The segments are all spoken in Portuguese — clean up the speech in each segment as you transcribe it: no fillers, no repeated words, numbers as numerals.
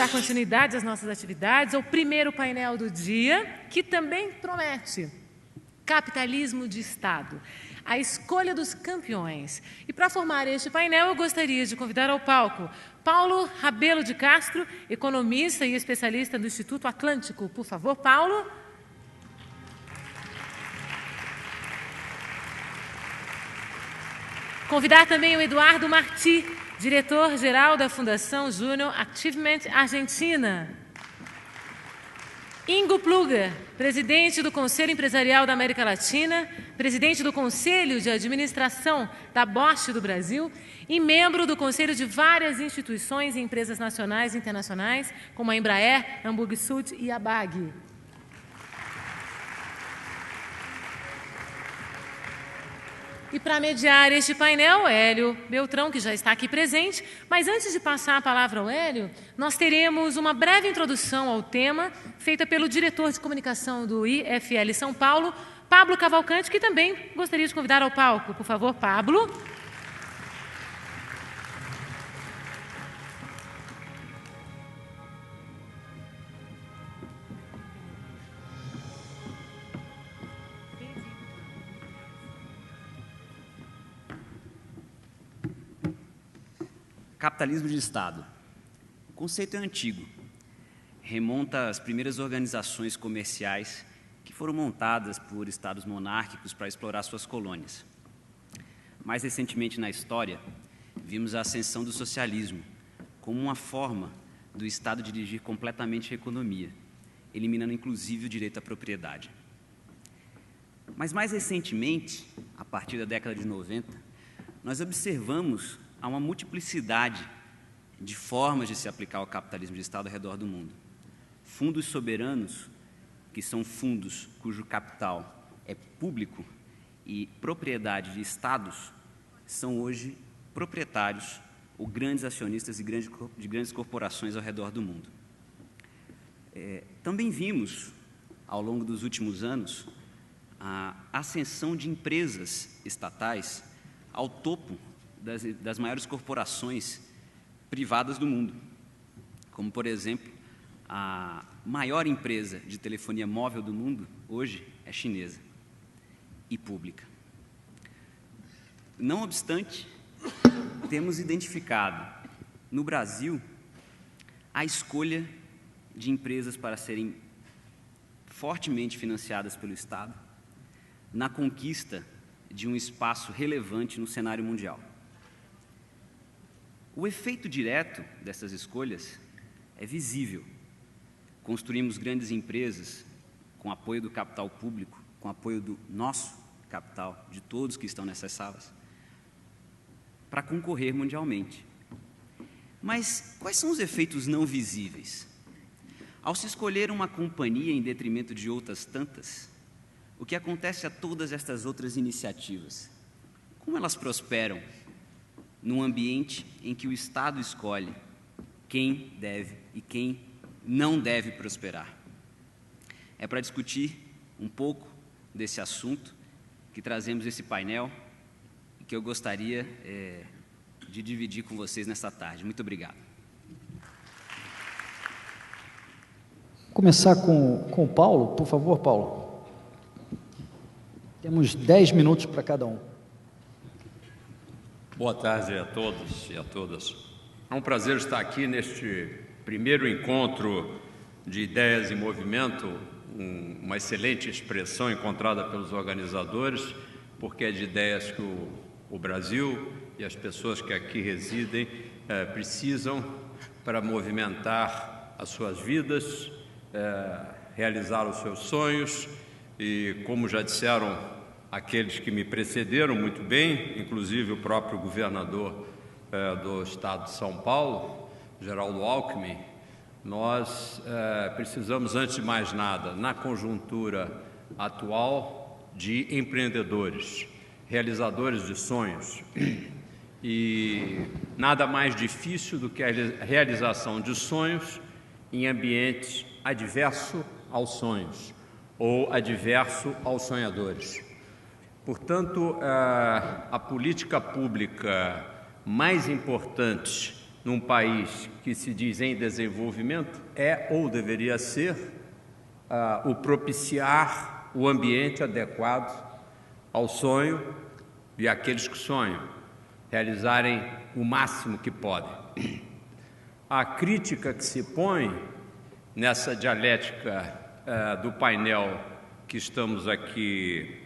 dar continuidade às nossas atividades ao primeiro painel do dia, que também promete capitalismo de Estado, a escolha dos campeões. E para formar este painel, eu gostaria de convidar ao palco Paulo Rabelo de Castro, economista e especialista do Instituto Atlântico. Por favor, Paulo. Convidar também o Eduardo Martí, diretor-geral da Fundação Junior Achievement Argentina. Ingo Pluger, presidente do Conselho Empresarial da América Latina, presidente do Conselho de Administração da Bosch do Brasil e membro do conselho de várias instituições e empresas nacionais e internacionais, como a Embraer, Hamburg Süd e a BAG. E para mediar este painel, Hélio Beltrão, que já está aqui presente. Mas antes de passar a palavra ao Hélio, nós teremos uma breve introdução ao tema, feita pelo diretor de comunicação do IFL São Paulo, Pablo Cavalcante, que também gostaria de convidar ao palco. Por favor, Pablo. Capitalismo de Estado. O conceito é antigo. Remonta às primeiras organizações comerciais que foram montadas por estados monárquicos para explorar suas colônias. Mais recentemente na história, vimos a ascensão do socialismo como uma forma do Estado dirigir completamente a economia, eliminando inclusive o direito à propriedade. Mas mais recentemente, a partir da década de 90, nós observamos há uma multiplicidade de formas de se aplicar o capitalismo de Estado ao redor do mundo. Fundos soberanos, que são fundos cujo capital é público e propriedade de Estados, são hoje proprietários ou grandes acionistas de grandes corporações ao redor do mundo. Também vimos, ao longo dos últimos anos, a ascensão de empresas estatais ao topo das maiores corporações privadas do mundo, como, por exemplo, a maior empresa de telefonia móvel do mundo, hoje, é chinesa e pública. Não obstante, temos identificado, no Brasil, a escolha de empresas para serem fortemente financiadas pelo Estado, na conquista de um espaço relevante no cenário mundial. O efeito direto dessas escolhas é visível. Construímos grandes empresas com apoio do capital público, com apoio do nosso capital, de todos que estão nessas salas, para concorrer mundialmente. Mas quais são os efeitos não visíveis? Ao se escolher uma companhia em detrimento de outras tantas, o que acontece a todas estas outras iniciativas? Como elas prosperam num ambiente em que o Estado escolhe quem deve e quem não deve prosperar? É para discutir um pouco desse assunto que trazemos esse painel e que eu gostaria de dividir com vocês nesta tarde. Muito obrigado. Vou começar com o Paulo, por favor, Paulo. Temos 10 minutos para cada um. Boa tarde a todos e a todas. É um prazer estar aqui neste primeiro encontro de ideias em movimento, uma excelente expressão encontrada pelos organizadores, porque é de ideias que o Brasil e as pessoas que aqui residem precisam para movimentar as suas vidas, realizar os seus sonhos e, como já disseram aqueles que me precederam muito bem, inclusive o próprio governador do estado de São Paulo, Geraldo Alckmin, nós precisamos, antes de mais nada, na conjuntura atual, de empreendedores, realizadores de sonhos. E nada mais difícil do que a realização de sonhos em ambientes adverso aos sonhos ou adverso aos sonhadores. Portanto, a política pública mais importante num país que se diz em desenvolvimento é ou deveria ser o propiciar o ambiente adequado ao sonho e àqueles que sonham realizarem o máximo que podem. A crítica que se põe nessa dialética do painel que estamos aqui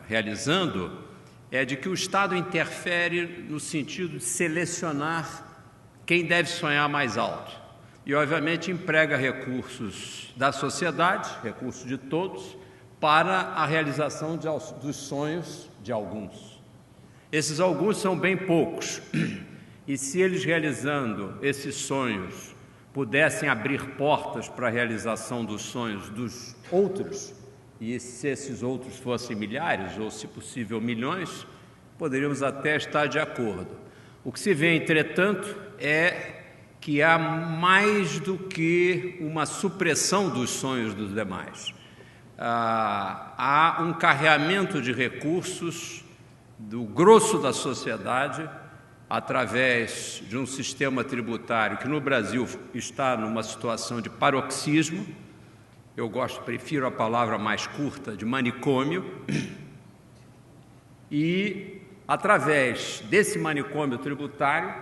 realizando é de que o Estado interfere no sentido de selecionar quem deve sonhar mais alto e, obviamente, emprega recursos da sociedade, recursos de todos, para a realização dos sonhos de alguns. Esses alguns são bem poucos, e se eles, realizando esses sonhos, pudessem abrir portas para a realização dos sonhos dos outros, e se esses outros fossem milhares, ou se possível milhões, poderíamos até estar de acordo. O que se vê, entretanto, é que há mais do que uma supressão dos sonhos dos demais. Há um carreamento de recursos do grosso da sociedade através de um sistema tributário que no Brasil está numa situação de paroxismo. Eu prefiro a palavra mais curta, de manicômio, e através desse manicômio tributário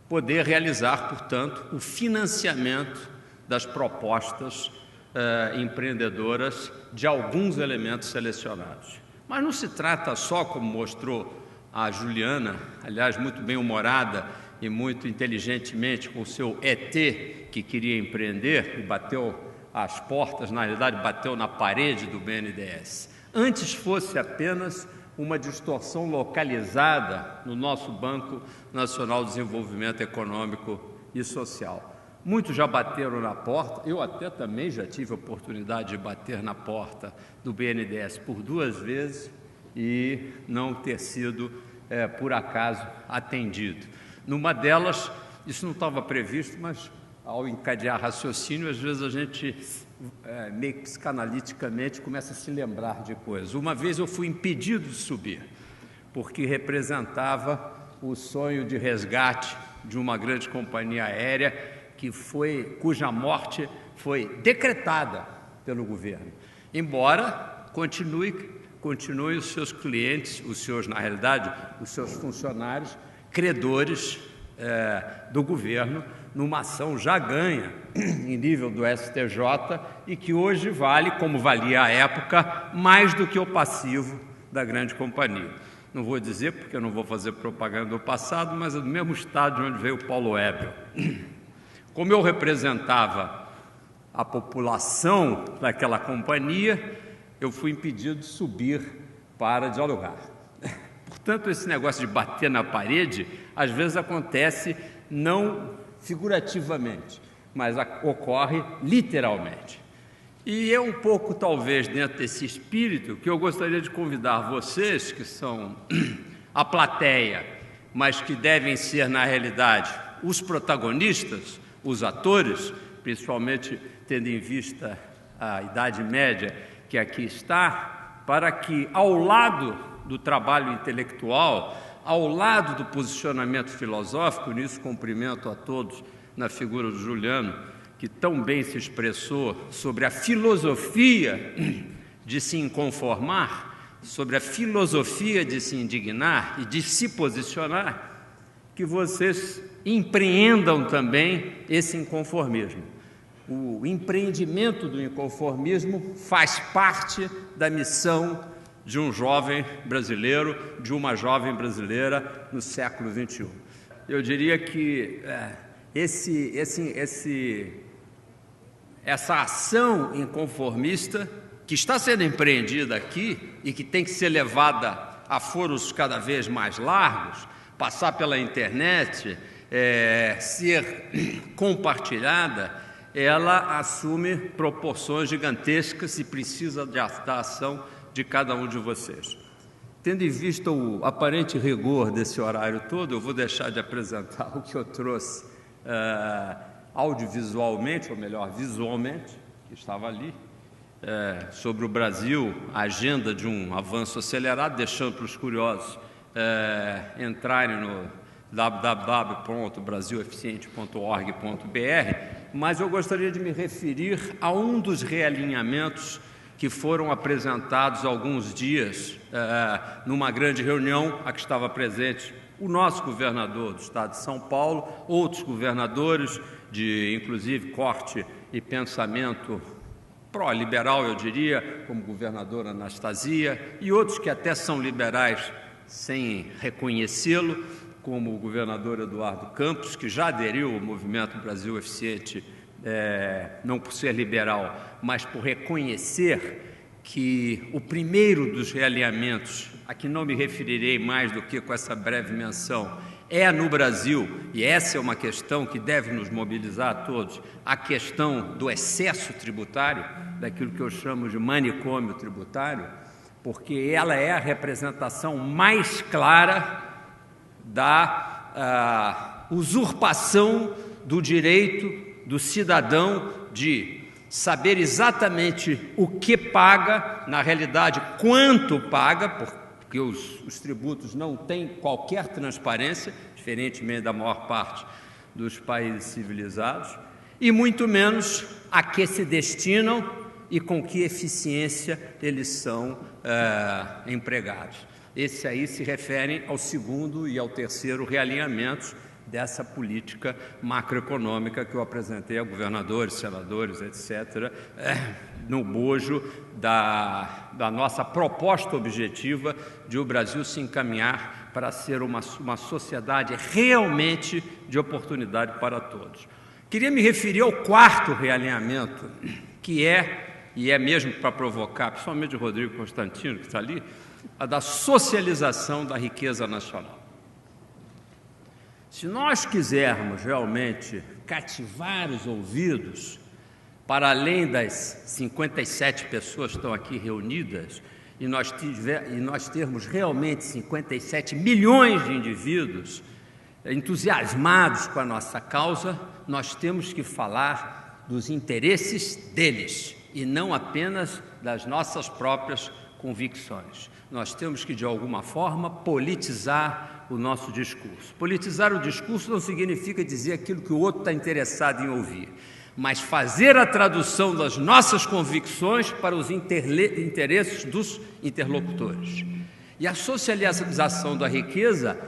poder realizar, portanto, o financiamento das propostas empreendedoras de alguns elementos selecionados. Mas não se trata só, como mostrou a Juliana, aliás, muito bem-humorada e muito inteligentemente com o seu ET que queria empreender e bateu as portas, na realidade bateu na parede do BNDES. Antes fosse apenas uma distorção localizada no nosso Banco Nacional de Desenvolvimento Econômico e Social. Muitos já bateram na porta, eu até também já tive a oportunidade de bater na porta do BNDES por 2 vezes e não ter sido, por acaso, atendido. Numa delas, isso não estava previsto, mas ao encadear raciocínio, às vezes a gente, meio que psicanaliticamente, começa a se lembrar de coisas. Uma vez eu fui impedido de subir, porque representava o sonho de resgate de uma grande companhia aérea cuja morte foi decretada pelo governo, embora continuem os seus clientes, na realidade, os seus funcionários, credores do governo, numa ação já ganha em nível do STJ e que hoje vale, como valia à época, mais do que o passivo da grande companhia. Não vou dizer, porque eu não vou fazer propaganda do passado, mas é do mesmo estado de onde veio o Paulo Ebel. Como eu representava a população daquela companhia, eu fui impedido de subir para dialogar. Portanto, esse negócio de bater na parede, às vezes acontece não figurativamente, mas ocorre literalmente. E é um pouco, talvez, dentro desse espírito que eu gostaria de convidar vocês, que são a plateia, mas que devem ser, na realidade, os protagonistas, os atores, principalmente tendo em vista a idade média que aqui está, para que, ao lado do trabalho intelectual, ao lado do posicionamento filosófico, nisso cumprimento a todos na figura do Juliano, que tão bem se expressou sobre a filosofia de se inconformar, sobre a filosofia de se indignar e de se posicionar, que vocês empreendam também esse inconformismo. O empreendimento do inconformismo faz parte da missão de um jovem brasileiro, de uma jovem brasileira no século XXI. Eu diria que essa ação inconformista que está sendo empreendida aqui e que tem que ser levada a foros cada vez mais largos, passar pela internet, ser compartilhada, ela assume proporções gigantescas e precisa da ação de cada um de vocês. Tendo em vista o aparente rigor desse horário todo, eu vou deixar de apresentar o que eu trouxe audiovisualmente, ou melhor, visualmente, que estava ali, sobre o Brasil, a agenda de um avanço acelerado, deixando para os curiosos entrarem www.brasileficiente.org.br, mas eu gostaria de me referir a um dos realinhamentos que foram apresentados há alguns dias numa grande reunião a que estava presente o nosso governador do estado de São Paulo, outros governadores de, inclusive, corte e pensamento pró-liberal, eu diria, como o governador Anastasia, e outros que até são liberais sem reconhecê-lo, como o governador Eduardo Campos, que já aderiu ao movimento Brasil Eficiente, não por ser liberal, mas por reconhecer que o primeiro dos realinhamentos, a que não me referirei mais do que com essa breve menção, é no Brasil, e essa é uma questão que deve nos mobilizar a todos, a questão do excesso tributário, daquilo que eu chamo de manicômio tributário, porque ela é a representação mais clara da usurpação do direito do cidadão de saber exatamente o que paga, na realidade quanto paga, porque os tributos não têm qualquer transparência, diferentemente da maior parte dos países civilizados, e muito menos a que se destinam e com que eficiência eles são empregados. Esse aí se referem ao segundo e ao terceiro realinhamentos dessa política macroeconômica que eu apresentei a governadores, senadores, etc., no bojo da nossa proposta objetiva de o Brasil se encaminhar para ser uma sociedade realmente de oportunidade para todos. Queria me referir ao quarto realinhamento, que e é mesmo para provocar, principalmente o Rodrigo Constantino, que está ali, a da socialização da riqueza nacional. Se nós quisermos realmente cativar os ouvidos, para além das 57 pessoas que estão aqui reunidas, e nós termos realmente 57 milhões de indivíduos entusiasmados com a nossa causa, nós temos que falar dos interesses deles e não apenas das nossas próprias convicções. Nós temos que, de alguma forma, politizar o nosso discurso. Politizar o discurso não significa dizer aquilo que o outro está interessado em ouvir, mas fazer a tradução das nossas convicções para os interesses dos interlocutores. E a socialização da riqueza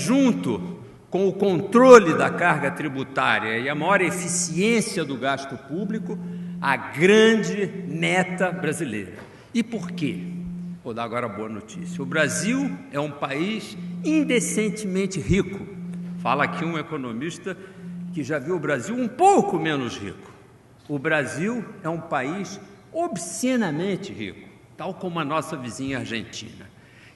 junto com o controle da carga tributária e a maior eficiência do gasto público, a grande meta brasileira. E por quê? Vou dar agora a boa notícia. O Brasil é um país indecentemente rico. Fala aqui um economista que já viu o Brasil um pouco menos rico. O Brasil é um país obscenamente rico, tal como a nossa vizinha Argentina.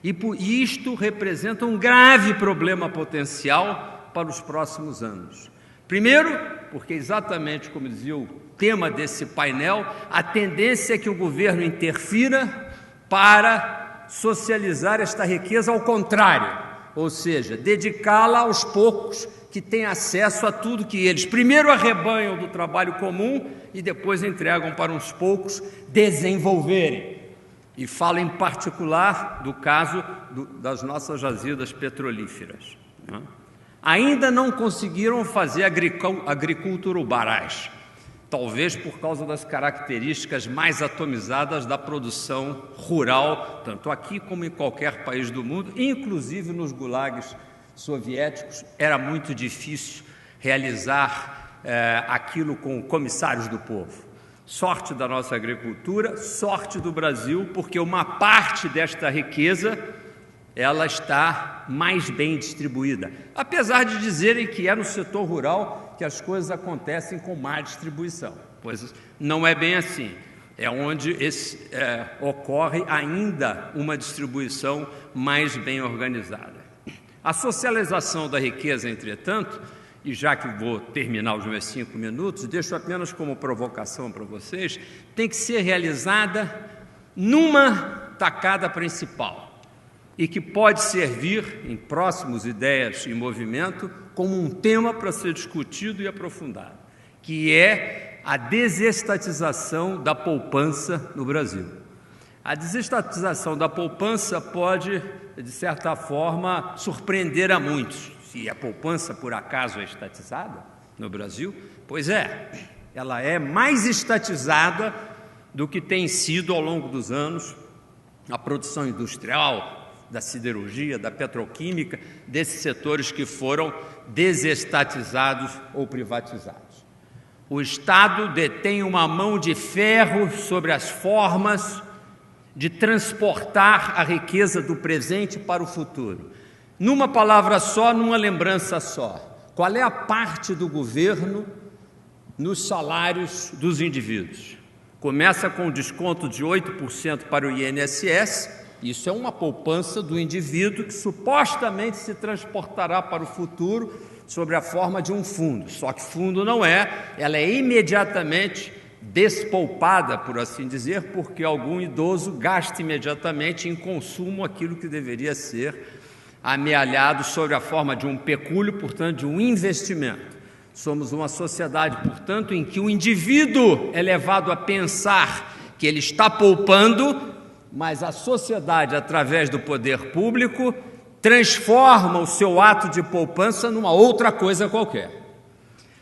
E isto representa um grave problema potencial para os próximos anos. Primeiro, porque exatamente como dizia o tema desse painel, a tendência é que o governo interfira para socializar esta riqueza ao contrário, ou seja, dedicá-la aos poucos que têm acesso a tudo que eles primeiro arrebanham do trabalho comum e depois entregam para uns poucos desenvolverem. E falo em particular do caso das nossas jazidas petrolíferas. Ainda não conseguiram fazer agricultura urbana, talvez por causa das características mais atomizadas da produção rural, tanto aqui como em qualquer país do mundo, inclusive nos gulags soviéticos, era muito difícil realizar aquilo com comissários do povo. Sorte da nossa agricultura, sorte do Brasil, porque uma parte desta riqueza ela está mais bem distribuída, apesar de dizerem que é no setor rural que as coisas acontecem com má distribuição, pois não é bem assim, é onde ocorre ainda uma distribuição mais bem organizada. A socialização da riqueza, entretanto, e já que vou terminar os meus 5 minutos, deixo apenas como provocação para vocês, tem que ser realizada numa tacada principal, e que pode servir, em próximos Ideias em Movimento, como um tema para ser discutido e aprofundado, que é a desestatização da poupança no Brasil. A desestatização da poupança pode, de certa forma, surpreender a muitos. Se a poupança, por acaso, é estatizada no Brasil, pois é, ela é mais estatizada do que tem sido ao longo dos anos a produção industrial, da siderurgia, da petroquímica, desses setores que foram desestatizados ou privatizados. O Estado detém uma mão de ferro sobre as formas de transportar a riqueza do presente para o futuro. Numa palavra só, numa lembrança só, qual é a parte do governo nos salários dos indivíduos? Começa com um desconto de 8% para o INSS, isso é uma poupança do indivíduo que supostamente se transportará para o futuro sob a forma de um fundo, só que fundo não é, ela é imediatamente despoupada, por assim dizer, porque algum idoso gasta imediatamente em consumo aquilo que deveria ser amealhado sob a forma de um pecúlio, portanto, de um investimento. Somos uma sociedade, portanto, em que o indivíduo é levado a pensar que ele está poupando, mas a sociedade, através do poder público, transforma o seu ato de poupança numa outra coisa qualquer.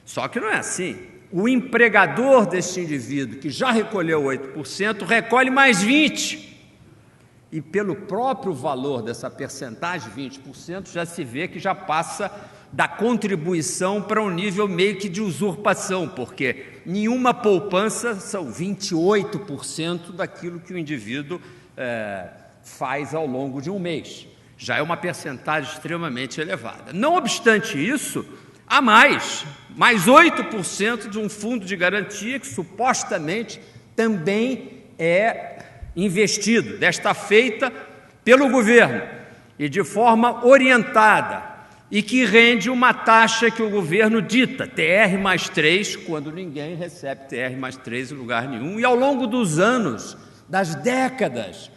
Só que não é assim. O empregador deste indivíduo, que já recolheu 8%, recolhe mais 20%. E pelo próprio valor dessa percentagem, 20%, já se vê que já passa da contribuição para um nível meio que de usurpação, porque nenhuma poupança são 28% daquilo que o indivíduo faz ao longo de um mês. Já é uma percentagem extremamente elevada. Não obstante isso, há mais 8% de um fundo de garantia que supostamente também é investido, desta feita pelo governo e de forma orientada e que rende uma taxa que o governo dita, TR mais 3, quando ninguém recebe TR mais 3 em lugar nenhum. E ao longo dos anos, das décadas,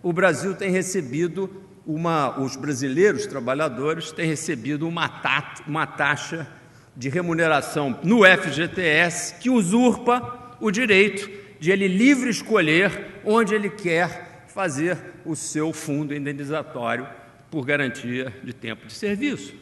o Brasil tem recebido os brasileiros trabalhadores têm recebido uma taxa de remuneração no FGTS que usurpa o direito de ele livre escolher onde ele quer fazer o seu fundo indenizatório por garantia de tempo de serviço.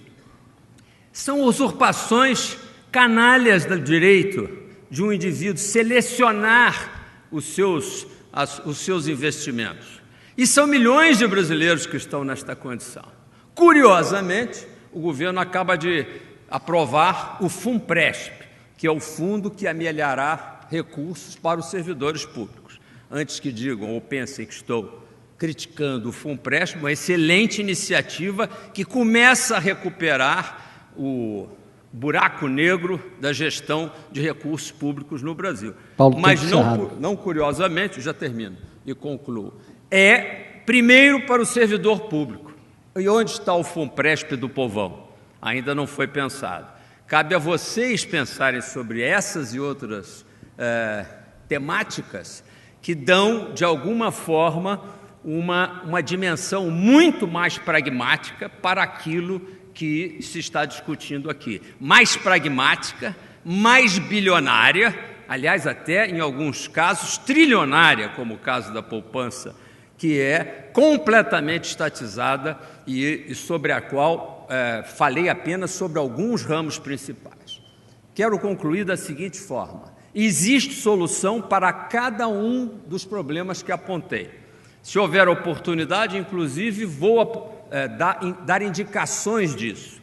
São usurpações canalhas do direito de um indivíduo selecionar os seus investimentos. E são milhões de brasileiros que estão nesta condição. Curiosamente, o governo acaba de aprovar o FUNPRESP, que é o fundo que amelhará recursos para os servidores públicos. Antes que digam ou pensem que estou criticando o FUNPRESP, uma excelente iniciativa que começa a recuperar o buraco negro da gestão de recursos públicos no Brasil. Paulo, mas não curiosamente, já termino e concluo, é primeiro para o servidor público. E onde está o FUNPRESP do povão? Ainda não foi pensado. Cabe a vocês pensarem sobre essas e outras temáticas que dão, de alguma forma, uma dimensão muito mais pragmática para aquilo que se está discutindo aqui. Mais pragmática, mais bilionária, aliás, até em alguns casos trilionária, como o caso da poupança, que é completamente estatizada e sobre a qual falei apenas sobre alguns ramos principais. Quero concluir da seguinte forma: existe solução para cada um dos problemas que apontei. Se houver oportunidade, inclusive, vou dar indicações disso.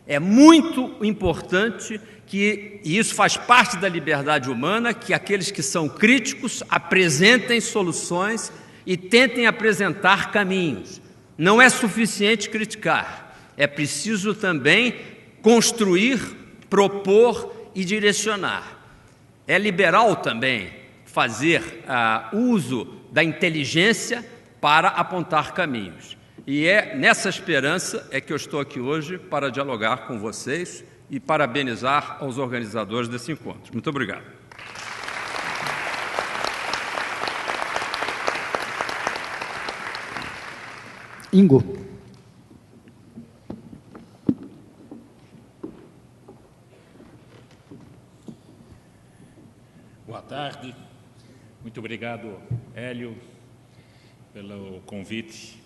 É muito importante e isso faz parte da liberdade humana, que aqueles que são críticos apresentem soluções e tentem apresentar caminhos. Não é suficiente criticar, é preciso também construir, propor e direcionar. É liberal também fazer uso da inteligência para apontar caminhos. E é nessa esperança que eu estou aqui hoje para dialogar com vocês e parabenizar aos organizadores desse encontro. Muito obrigado. Ingo. Boa tarde. Muito obrigado, Hélio, pelo convite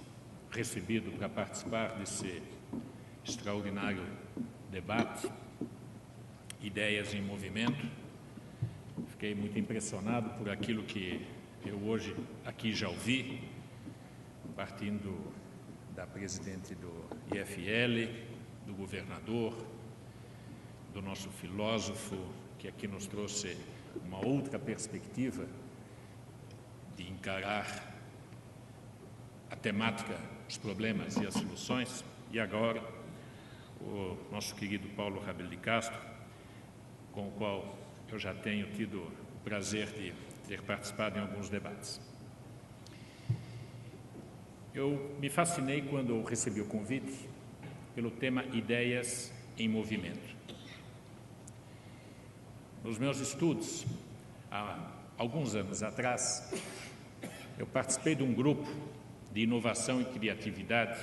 recebido para participar desse extraordinário debate, Ideias em Movimento. Fiquei muito impressionado por aquilo que eu hoje aqui já ouvi, partindo da presidente do IFL, do governador, do nosso filósofo, que aqui nos trouxe uma outra perspectiva de encarar a temática, os problemas e as soluções, e agora o nosso querido Paulo Rabelo de Castro, com o qual eu já tenho tido o prazer de ter participado em alguns debates. Eu me fascinei quando recebi o convite pelo tema Ideias em Movimento. Nos meus estudos, há alguns anos atrás, eu participei de um grupo de inovação e criatividade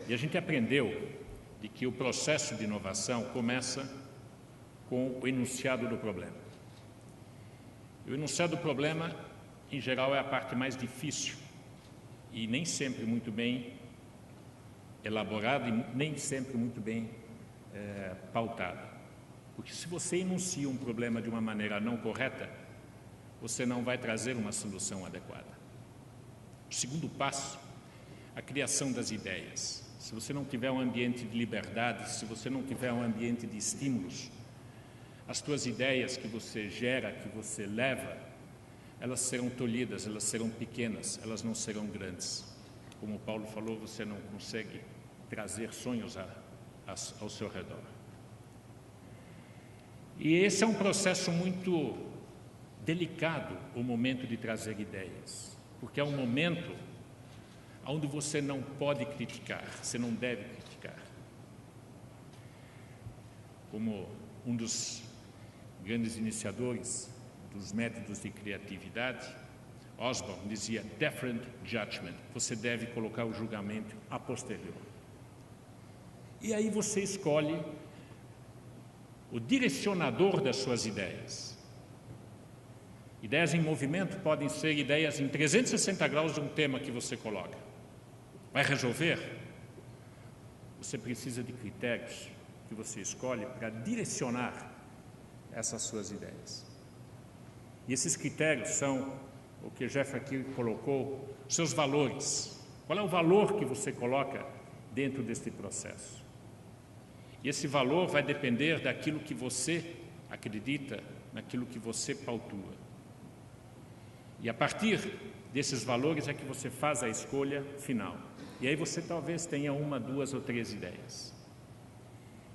e a gente aprendeu de que o processo de inovação começa com o enunciado do problema. E o enunciado do problema, em geral, é a parte mais difícil e nem sempre muito bem elaborado e nem sempre muito bem pautado. Porque se você enuncia um problema de uma maneira não correta, você não vai trazer uma solução adequada. O segundo passo, a criação das ideias. Se você não tiver um ambiente de liberdade, se você não tiver um ambiente de estímulos, as suas ideias que você gera, que você leva, elas serão tolhidas, elas serão pequenas, elas não serão grandes. Como o Paulo falou, você não consegue trazer sonhos ao seu redor. E esse é um processo muito delicado, o momento de trazer ideias, porque é um momento onde você não pode criticar, você não deve criticar. Como um dos grandes iniciadores dos métodos de criatividade, Osborne dizia deferent judgment, você deve colocar o julgamento a posterior. E aí você escolhe o direcionador das suas ideias. Ideias em movimento podem ser ideias em 360 graus de um tema que você coloca. Vai resolver? Você precisa de critérios que você escolhe para direcionar essas suas ideias. E esses critérios são o que Jeff aqui colocou, seus valores. Qual é o valor que você coloca dentro deste processo? E esse valor vai depender daquilo que você acredita, naquilo que você pautua. E a partir desses valores é que você faz a escolha final. E aí você talvez tenha uma, duas ou três ideias.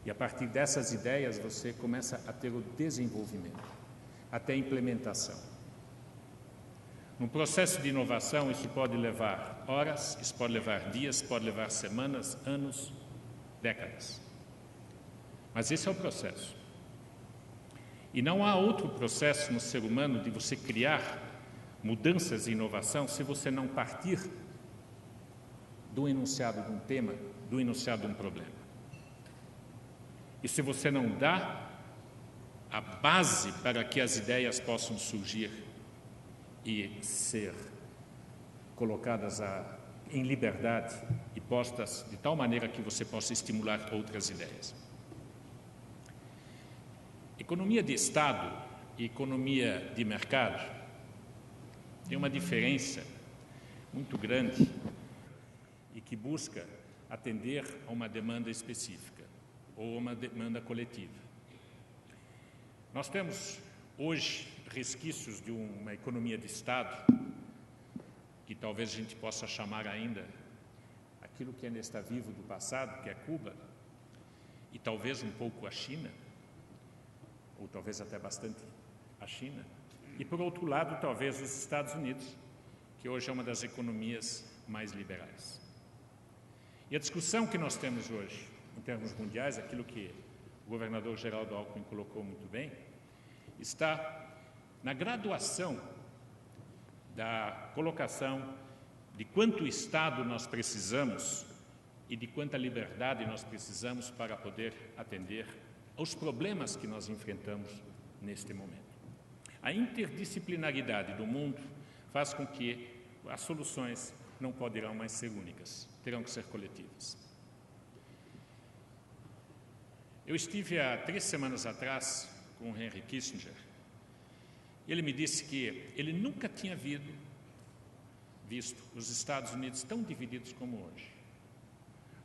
E a partir dessas ideias você começa a ter o desenvolvimento, até a implementação. No processo de inovação, isso pode levar horas, isso pode levar dias, pode levar semanas, anos, décadas. Mas esse é o processo. E não há outro processo no ser humano de você criar mudanças e inovação se você não partir do enunciado de um tema, do enunciado de um problema. E se você não dá a base para que as ideias possam surgir e ser colocadas em liberdade e postas de tal maneira que você possa estimular outras ideias. Economia de Estado e economia de mercado tem uma diferença muito grande e que busca atender a uma demanda específica ou uma demanda coletiva. Nós temos hoje resquícios de uma economia de Estado que talvez a gente possa chamar ainda aquilo que ainda está vivo do passado, que é Cuba, e talvez um pouco a China, ou talvez até bastante a China, e por outro lado talvez os Estados Unidos, que hoje é uma das economias mais liberais. E a discussão que nós temos hoje, em termos mundiais, aquilo que o governador Geraldo Alckmin colocou muito bem, está na graduação da colocação de quanto Estado nós precisamos e de quanta liberdade nós precisamos para poder atender aos problemas que nós enfrentamos neste momento. A interdisciplinaridade do mundo faz com que as soluções não poderão mais ser únicas, terão que ser coletivas. Eu estive há 3 semanas atrás com o Henry Kissinger. Ele me disse que ele nunca tinha visto os Estados Unidos tão divididos como hoje.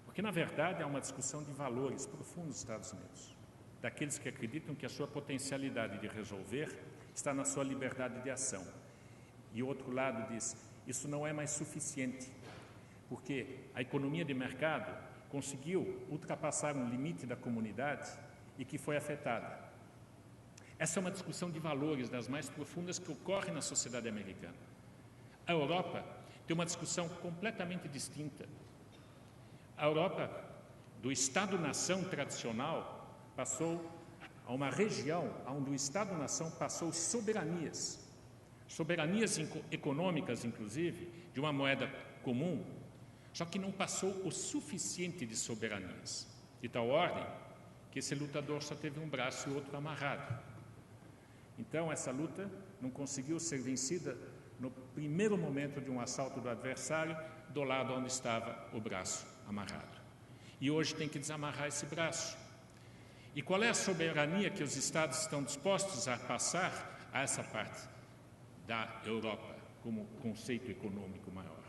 Porque, na verdade, há uma discussão de valores profundos nos Estados Unidos. Daqueles que acreditam que a sua potencialidade de resolver está na sua liberdade de ação. E o outro lado diz, isso não é mais suficiente, porque a economia de mercado conseguiu ultrapassar um limite da comunidade e que foi afetada. Essa é uma discussão de valores das mais profundas que ocorre na sociedade americana. A Europa tem uma discussão completamente distinta. A Europa, do Estado-nação tradicional, passou a uma região onde o Estado-nação passou soberanias econômicas, inclusive, de uma moeda comum, só que não passou o suficiente de soberanias, de tal ordem que esse lutador só teve um braço e o outro amarrado. Então, essa luta não conseguiu ser vencida no primeiro momento de um assalto do adversário, do lado onde estava o braço amarrado. E hoje tem que desamarrar esse braço. E qual é a soberania que os Estados estão dispostos a passar a essa parte da Europa como conceito econômico maior?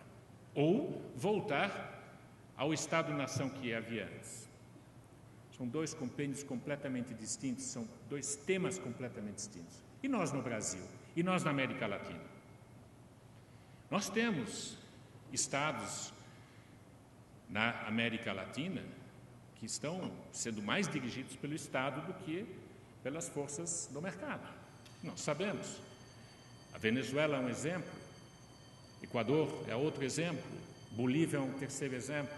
Ou voltar ao Estado-nação que havia antes? São 2 compêndios completamente distintos, são 2 temas completamente distintos. E nós no Brasil? E nós na América Latina? Nós temos estados na América Latina que estão sendo mais dirigidos pelo Estado do que pelas forças do mercado. Nós sabemos. A Venezuela é um exemplo, Equador é outro exemplo, Bolívia é um terceiro exemplo.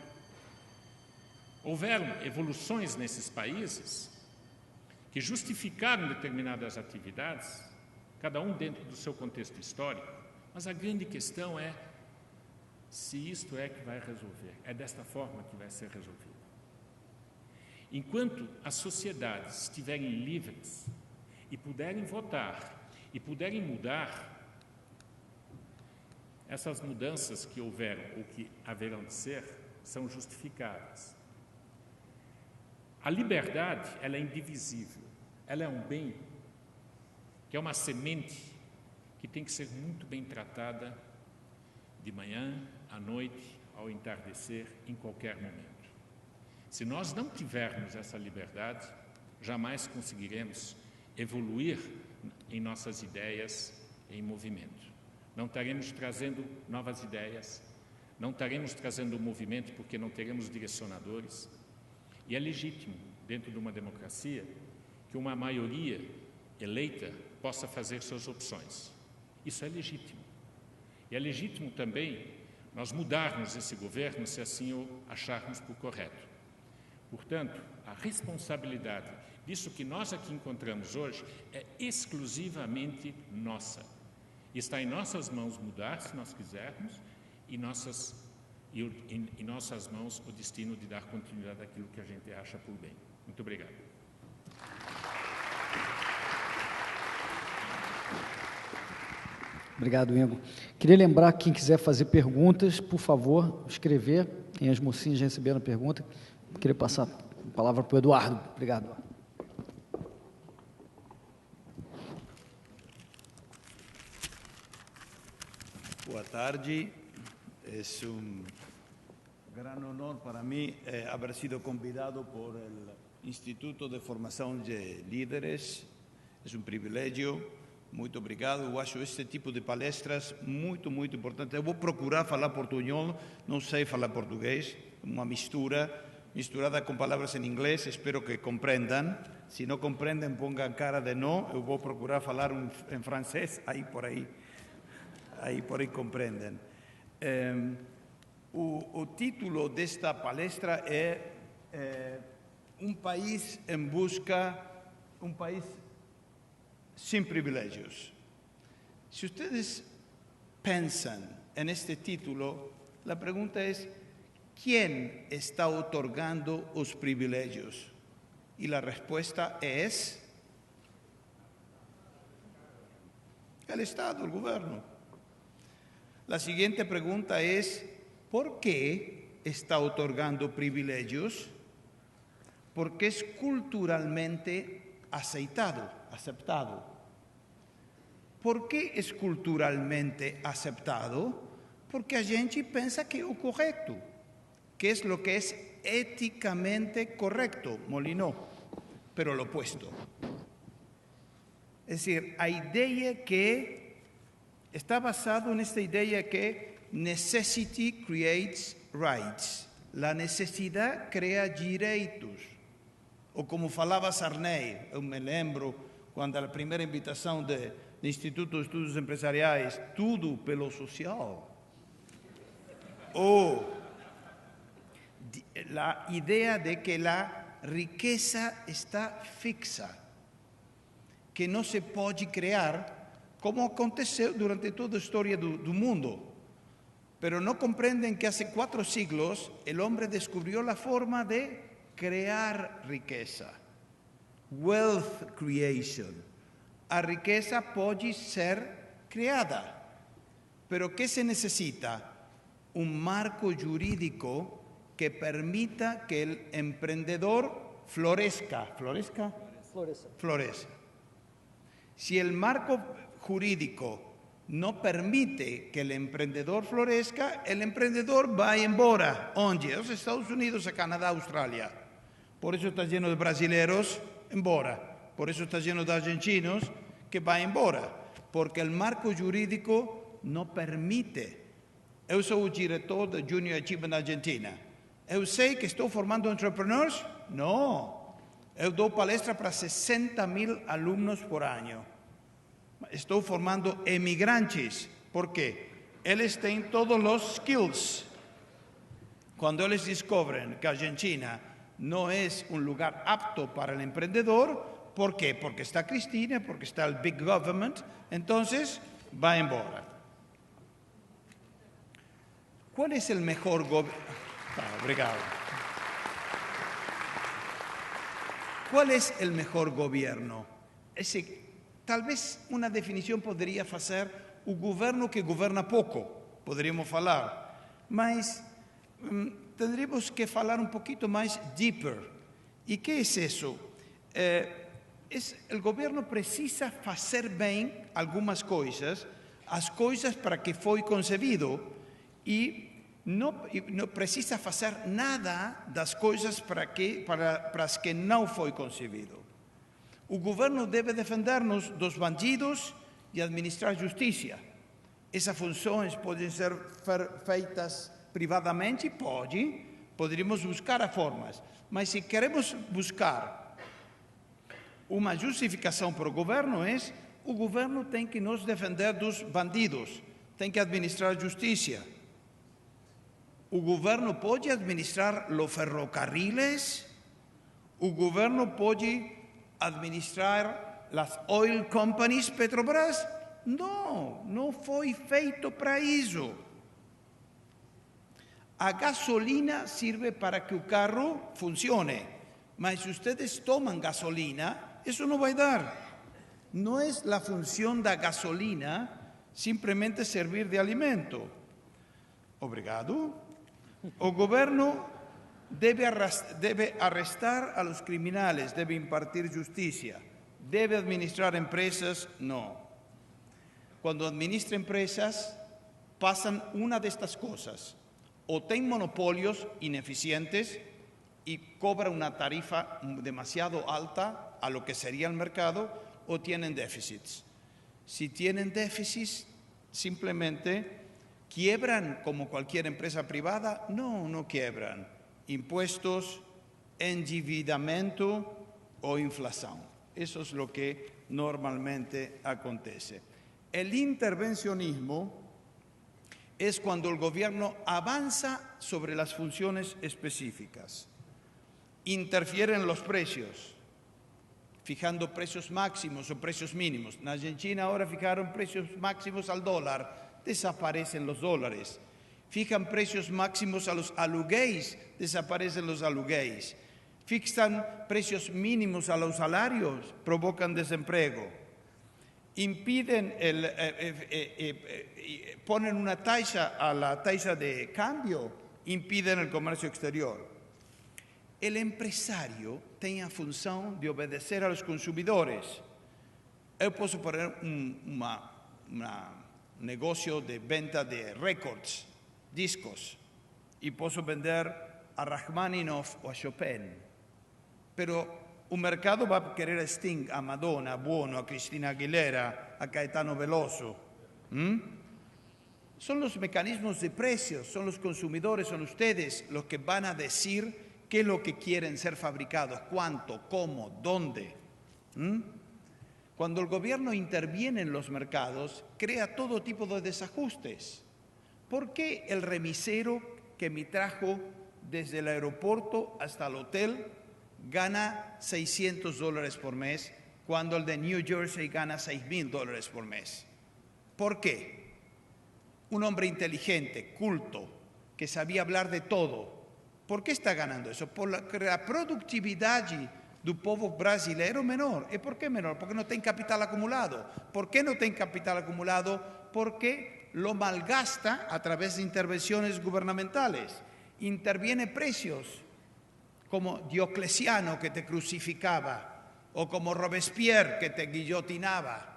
Houveram evoluções nesses países que justificaram determinadas atividades, cada um dentro do seu contexto histórico, mas a grande questão é se isto é que vai resolver, é desta forma que vai ser resolvido. Enquanto as sociedades estiverem livres e puderem votar e puderem mudar, essas mudanças que houveram ou que haverão de ser, são justificáveis. A liberdade, ela é indivisível, ela é um bem que é uma semente que tem que ser muito bem tratada de manhã, à noite, ao entardecer, em qualquer momento. Se nós não tivermos essa liberdade, jamais conseguiremos evoluir em nossas ideias em movimento. Não estaremos trazendo novas ideias, não estaremos trazendo movimento porque não teremos direcionadores. E é legítimo, dentro de uma democracia, que uma maioria eleita possa fazer suas opções. Isso é legítimo. E é legítimo também nós mudarmos esse governo se assim o acharmos por correto. Portanto, a responsabilidade disso que nós aqui encontramos hoje é exclusivamente nossa. Está em nossas mãos mudar, se nós quisermos, e em nossas mãos o destino de dar continuidade àquilo que a gente acha por bem. Muito obrigado. Obrigado, Ingo. Queria lembrar que quem quiser fazer perguntas, por favor, escrever. Tem as mocinhas recebendo a pergunta. Queria passar a palavra para o Eduardo. Obrigado. Boa tarde. É gran honor para mim haber sido convidado por el Instituto de Formação de Líderes. É um privilégio. Muito obrigado. Eu acho este tipo de palestras muito importante. Eu vou procurar falar portunhol, não sei falar português, uma misturada com palavras em inglês, espero que compreendam. Se não compreendem, pongan cara de não. Eu vou procurar falar em francês, aí por aí compreendem. O título desta palestra é Um país em busca, um país sin privilegios. Si ustedes piensan en este título, la pregunta es, ¿quién está otorgando los privilegios? Y la respuesta es el Estado, el gobierno. La siguiente pregunta es, ¿por qué está otorgando privilegios? porque es culturalmente aceptado. ¿Por qué es culturalmente aceptado? Porque a gente pensa que es o correcto, que es lo que es éticamente correcto, Molinó, pero lo opuesto. Es decir, la idea que está basado en esta idea que necessity creates rights. La necesidad crea direitos. O como falava Sarney, eu me lembro, quando a primeira invitação do Instituto de Estudos Empresariais, tudo pelo social. O la idea de que la riqueza está fixa, que não se pode criar, como aconteceu durante toda a história do mundo. Pero no comprenden que hace 4 siglos el hombre descubrió la forma de crear riqueza. Wealth creation. A riqueza puede ser creada. Pero ¿qué se necesita? Un marco jurídico que permita que el emprendedor florezca. Florezca. Si el marco jurídico no permite que el emprendedor florezca, el emprendedor va embora. ¿Onde? Los Estados Unidos, a Canadá, Australia. Por eso está lleno de brasileros, embora. Por eso está lleno de argentinos que va embora. Porque el marco jurídico no permite. Eu sou o diretor da Junior Achievement Argentina. Eu sei que estou formando entrepreneurs? Não. Eu dou palestra para 60.000 alunos por ano. Estou formando emigrantes. ¿Por quê? Eles têm todos os skills. Quando eles descobrem que a Argentina não é um lugar apto para o empreendedor, ¿por quê? Porque está Cristina, porque está o big government, então vai embora. Qual é o melhor governo? Obrigado. Qual é o melhor governo? Talvez uma definição poderia fazer o governo que governa pouco, poderíamos falar, mas teríamos que falar um pouquinho mais deeper. E que é isso? O governo precisa fazer bem algumas coisas, as coisas para que foi concebido, e não precisa fazer nada das coisas para as que não foi concebido. O governo deve defender-nos dos bandidos e administrar justiça. Essas funções podem ser feitas privadamente? Poderíamos buscar formas. Mas se queremos buscar uma justificação para o governo tem que nos defender dos bandidos, tem que administrar justiça. O governo pode administrar os ferrocarriles, o governo pode administrar las oil companies Petrobras? Não foi feito para isso. A gasolina sirve para que o carro funcione, mas se ustedes toman gasolina, isso não vai dar. Não é a função da gasolina simplesmente servir de alimento. Obrigado. O governo debe arrestar a los criminales, debe impartir justicia, debe administrar empresas, no. Cuando administra empresas, pasan una de estas cosas. O tienen monopolios ineficientes y cobra una tarifa demasiado alta a lo que sería el mercado, o tienen déficits. Si tienen déficits, simplemente quiebran como cualquier empresa privada. No quiebran. Impuestos, endividamiento o inflación. Eso es lo que normalmente acontece. El intervencionismo es cuando el gobierno avanza sobre las funciones específicas, interfiere en los precios, fijando precios máximos o precios mínimos. En Argentina ahora fijaron precios máximos al dólar, desaparecen los dólares. Fijan precios máximos a los aluguéis, desaparecen los aluguéis. Fixan precios mínimos a los salarios, provocan desempleo. Impiden, ponen una tasa a la tasa de cambio, impiden el comercio exterior. o empresário tem a função de obedecer aos consumidores. Eu posso poner um negócio de venda de records, discos, e posso vender a Rachmaninoff ou a Chopin, pero o mercado vai querer a Sting, a Madonna, a Bono, a Cristina Aguilera, a Caetano Veloso. Son los mecanismos de precios, son los consumidores, son ustedes los que van a decir qué es lo que quieren ser fabricados, cuánto, cómo, dónde. Cuando el gobierno interviene en los mercados, crea todo tipo de desajustes. ¿Por qué el remisero que me trajo desde el aeropuerto hasta el hotel gana $600 por mes, cuando el de New Jersey gana $6,000 por mes? ¿Por qué? Un hombre inteligente, culto, que sabía hablar de todo. ¿Por qué está ganando eso? Porque la productividad del povo brasileiro menor. ¿Y por qué menor? Porque no tiene capital acumulado. ¿Por qué no tiene capital acumulado? Porque lo malgasta a través de intervenciones gubernamentales. Interviene precios, como Diocleciano que te crucificaba, o como Robespierre que te guillotinaba,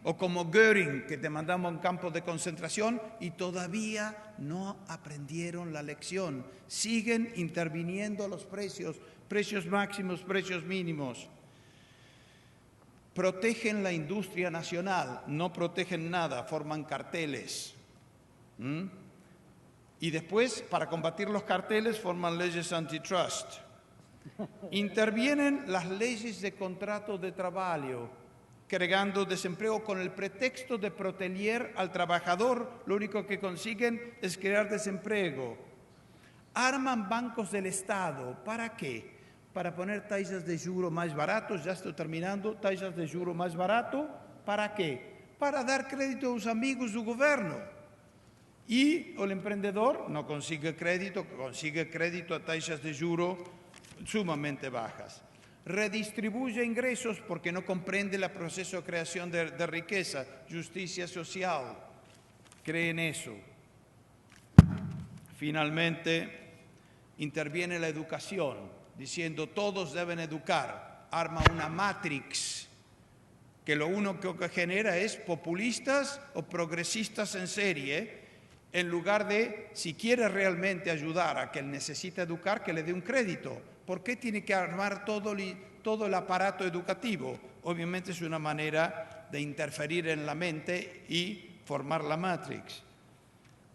o como Göring que te mandaba a un campo de concentración y todavía no aprendieron la lección. Siguen interviniendo los precios, precios máximos, precios mínimos. Protegen la industria nacional, no protegen nada, forman carteles. Y después, para combatir los carteles, forman leyes antitrust. Intervienen las leyes de contrato de trabajo, creando desempleo con el pretexto de proteger al trabajador. Lo único que consiguen es crear desempleo. Arman bancos del Estado. ¿Para qué? Para poner tasas de juros más baratos. Ya estoy terminando. Tasas de juros más barato. ¿Para qué? Para dar crédito a los amigos del gobierno. Y el emprendedor no consigue crédito a tasas de juros sumamente bajas. Redistribuye ingresos porque no comprende el proceso de creación de riqueza, justicia social. Cree en eso. Finalmente, interviene la educación, diciendo todos deben educar. Arma una matrix que lo único que genera es populistas o progresistas en serie, en lugar de, si quiere realmente ayudar a que él necesita educar, que le dé un crédito. ¿Por qué tiene que armar todo el aparato educativo? Obviamente es una manera de interferir en la mente y formar la matrix.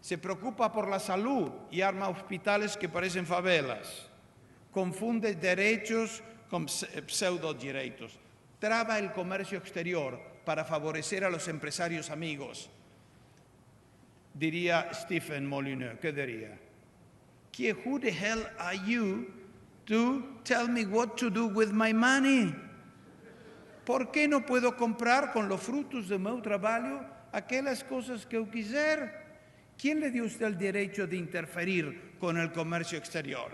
Se preocupa por la salud y arma hospitales que parecen favelas. Confunde derechos con pseudo-derechos. Traba el comercio exterior para favorecer a los empresarios amigos. Diría Stephen Molyneux, ¿qué diría? Who the hell are you to tell me what to do with my money? ¿Por qué no puedo comprar con los frutos de mi trabajo aquellas cosas que yo quisiera? ¿Quién le dio a usted el derecho de interferir con el comercio exterior?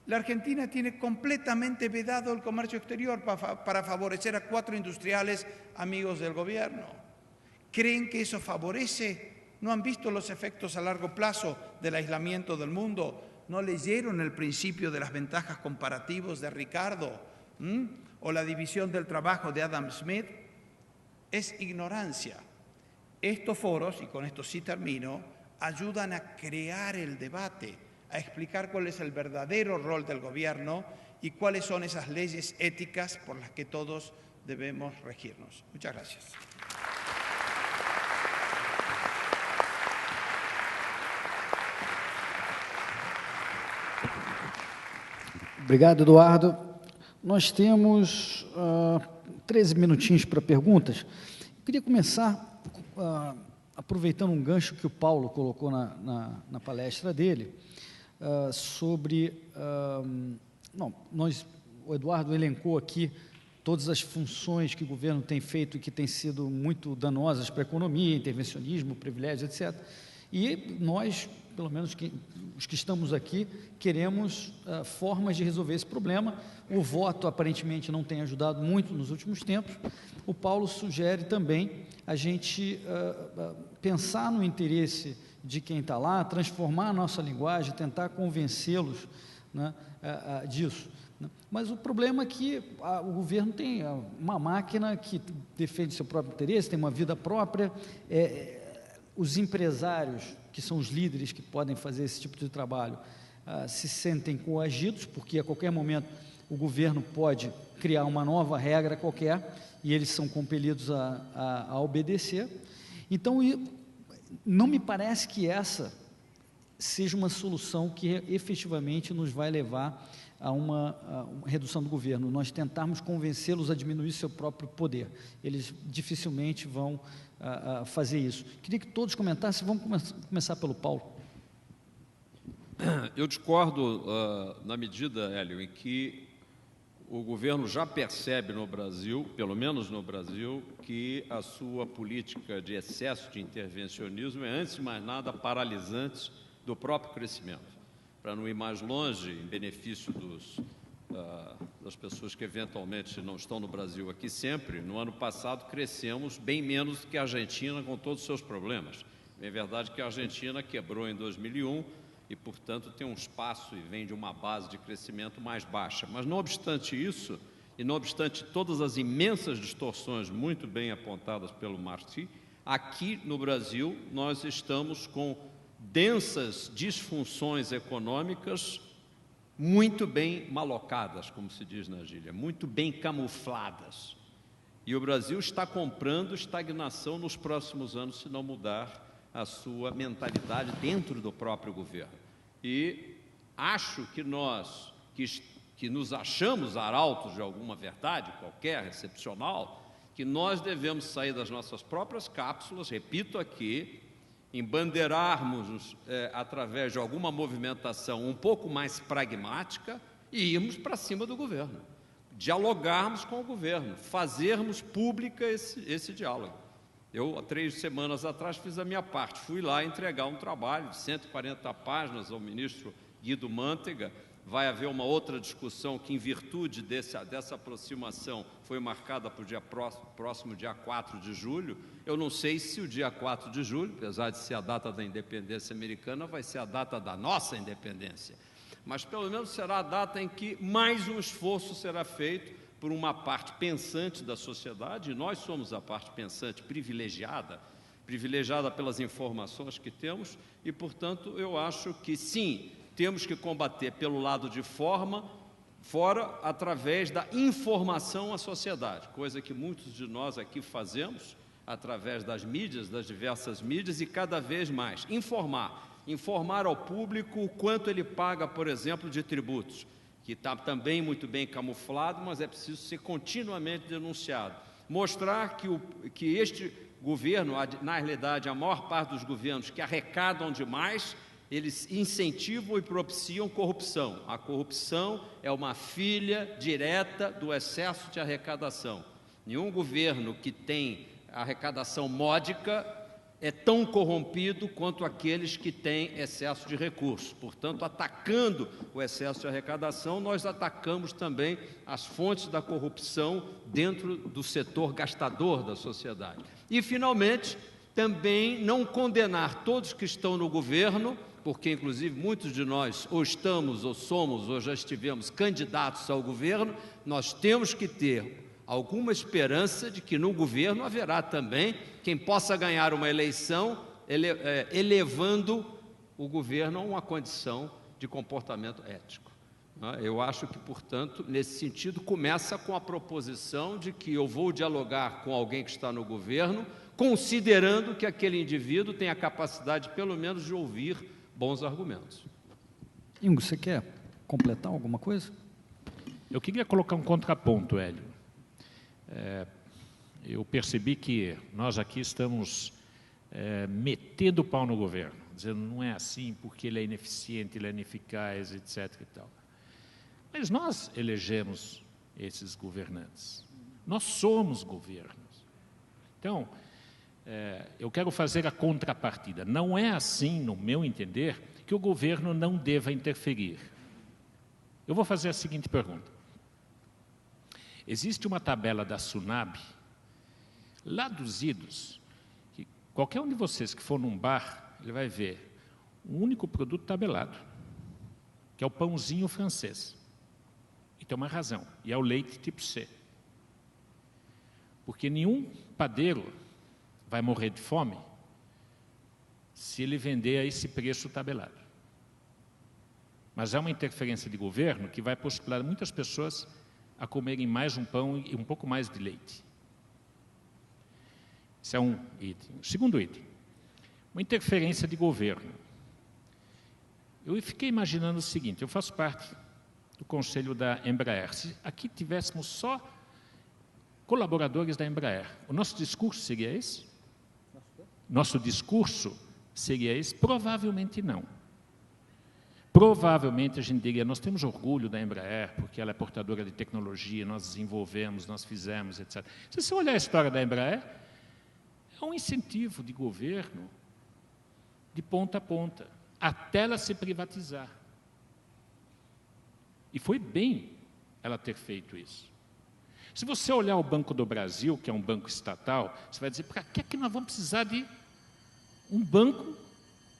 La Argentina tiene completamente vedado el comercio exterior para favorecer a 4 industriales amigos del gobierno. ¿Creen que eso favorece? ¿No han visto los efectos a largo plazo del aislamiento del mundo? ¿No leyeron el principio de las ventajas comparativas de Ricardo? ¿O la división del trabajo de Adam Smith? Es ignorancia. Estos foros, y con esto sí termino, ayudan a crear el debate, a explicar cuál es el verdadero rol del gobierno y cuáles son esas leyes éticas por las que todos debemos regirnos. Muchas gracias. Obrigado, Eduardo. Nós temos 13 minutinhos para perguntas. Eu queria começar aproveitando um gancho que o Paulo colocou na palestra dele, sobre... o Eduardo elencou aqui todas as funções que o governo tem feito e que têm sido muito danosas para a economia, intervencionismo, privilégios, etc. E nós, pelo menos os que estamos aqui, queremos formas de resolver esse problema. O voto, aparentemente, não tem ajudado muito nos últimos tempos. O Paulo sugere também a gente pensar no interesse de quem está lá, transformar a nossa linguagem, tentar convencê-los, né, disso. Mas o problema é que o governo tem uma máquina que defende seu próprio interesse, tem uma vida própria, os empresários, que são os líderes que podem fazer esse tipo de trabalho, se sentem coagidos, porque a qualquer momento o governo pode criar uma nova regra qualquer e eles são compelidos a obedecer. Então, não me parece que essa seja uma solução que efetivamente nos vai levar a uma redução do governo, nós tentarmos convencê-los a diminuir seu próprio poder. Eles dificilmente vão fazer isso. Queria que todos comentassem, vamos começar pelo Paulo. Eu discordo na medida, Hélio, em que o governo já percebe no Brasil, pelo menos no Brasil, que a sua política de excesso de intervencionismo é, antes de mais nada, paralisante do próprio crescimento. Para não ir mais longe, em benefício das pessoas que eventualmente não estão no Brasil aqui sempre, no ano passado crescemos bem menos do que a Argentina com todos os seus problemas. É verdade que a Argentina quebrou em 2001 e, portanto, tem um espaço e vem de uma base de crescimento mais baixa. Mas, não obstante isso, e não obstante todas as imensas distorções muito bem apontadas pelo Martí, aqui no Brasil nós estamos com densas disfunções econômicas muito bem malocadas, como se diz na gíria, muito bem camufladas. E o Brasil está comprando estagnação nos próximos anos, se não mudar a sua mentalidade dentro do próprio governo. E acho que nós, que nos achamos arautos de alguma verdade qualquer, excepcional, que nós devemos sair das nossas próprias cápsulas, repito aqui, embandeirarmos através de alguma movimentação um pouco mais pragmática e irmos para cima do governo, dialogarmos com o governo, fazermos pública esse diálogo. Eu, há 3 semanas atrás, fiz a minha parte, fui lá entregar um trabalho de 140 páginas ao ministro Guido Mantega. Vai haver uma outra discussão que, em virtude dessa aproximação, foi marcada para o próximo dia 4 de julho. Eu não sei se o dia 4 de julho, apesar de ser a data da independência americana, vai ser a data da nossa independência. Mas, pelo menos, será a data em que mais um esforço será feito por uma parte pensante da sociedade, e nós somos a parte pensante privilegiada pelas informações que temos, e, portanto, eu acho que, sim, temos que combater pelo lado de fora, através da informação à sociedade, coisa que muitos de nós aqui fazemos, através das mídias, das diversas mídias, e cada vez mais. Informar ao público o quanto ele paga, por exemplo, de tributos, que está também muito bem camuflado, mas é preciso ser continuamente denunciado. Mostrar que este governo, na realidade, a maior parte dos governos que arrecadam demais, eles incentivam e propiciam corrupção. A corrupção é uma filha direta do excesso de arrecadação. Nenhum governo que tem arrecadação módica é tão corrompido quanto aqueles que têm excesso de recursos. Portanto, atacando o excesso de arrecadação, nós atacamos também as fontes da corrupção dentro do setor gastador da sociedade. E, finalmente, também não condenar todos que estão no governo, porque, inclusive, muitos de nós ou estamos, ou somos, ou já estivemos candidatos ao governo. Nós temos que ter alguma esperança de que no governo haverá também quem possa ganhar uma eleição elevando o governo a uma condição de comportamento ético. Eu acho que, portanto, nesse sentido, começa com a proposição de que eu vou dialogar com alguém que está no governo, considerando que aquele indivíduo tem a capacidade, pelo menos, de ouvir bons argumentos. Ingo, você quer completar alguma coisa? Eu queria colocar um contraponto, Hélio. Eu percebi que nós aqui estamos metendo o pau no governo, dizendo não é assim porque ele é ineficiente, ele é ineficaz, etc. e tal. Mas nós elegemos esses governantes. Nós somos governos. Então, eu quero fazer a contrapartida. Não é assim, no meu entender, que o governo não deva interferir. Eu vou fazer a seguinte pergunta. Existe uma tabela da SUNAB, lá dos idos, que qualquer um de vocês que for num bar ele vai ver um único produto tabelado, que é o pãozinho francês. E tem uma razão, e é o leite tipo C. Porque nenhum padeiro vai morrer de fome se ele vender a esse preço tabelado. Mas é uma interferência de governo que vai possibilitar muitas pessoas a comerem mais um pão e um pouco mais de leite. Esse é um item. O segundo item, uma interferência de governo. Eu fiquei imaginando o seguinte, eu faço parte do conselho da Embraer. Se aqui tivéssemos só colaboradores da Embraer, o nosso discurso seria esse? Nosso discurso seria esse? Provavelmente não. Provavelmente a gente diria, nós temos orgulho da Embraer, porque ela é portadora de tecnologia, nós desenvolvemos, nós fizemos, etc. Se você olhar a história da Embraer, é um incentivo de governo de ponta a ponta, até ela se privatizar. E foi bem ela ter feito isso. Se você olhar o Banco do Brasil, que é um banco estatal, você vai dizer, para que nós vamos precisar de um banco